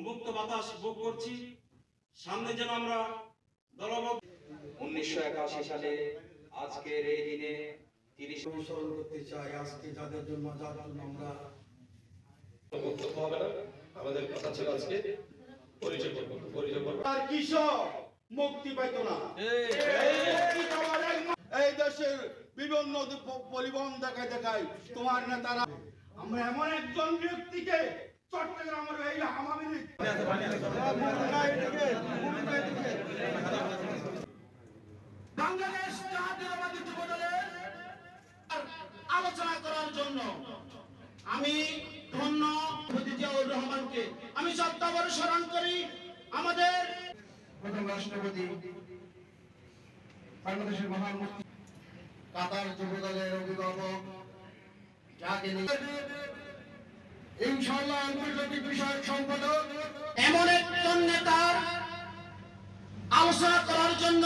মুক্ত বাতাস ভোগ করছি। সামনে যেন আমরা দলবদ্ধ 1981 সালে আজকের এই দিনে 30 অনুসরণ করতে চাই। আজকে যাদের জন্য আমরা বক্তব্য হবে না, আমাদের কথা ছিল আজকে পরিচয় করব। আর কৃষক মুক্তি পাইতো না। এই দেশের বিভিন্ন পরিবহন দেখায় তোমার নেতারা। আমরা এমন একজন ব্যক্তিকে চট্টগ্রামের এই হামামি বাংলাদেশ জাতীয়তাবাদী যুবদলের আলোচনা করার জন্য আমি ধন্য জিয়াউর রহমানকে আমি সত্যাবর স্মরণ করি। আমাদের প্রথম রাষ্ট্রপতি বাংলাদেশের মহান মুক্তি কাতার যুবদলের অভিভাবক যাকে ইনশাআল্লাহ আন্তর্জাতিক বিষয়ক সম্পাদক এমন একজন নেতার আলোচনা করার জন্য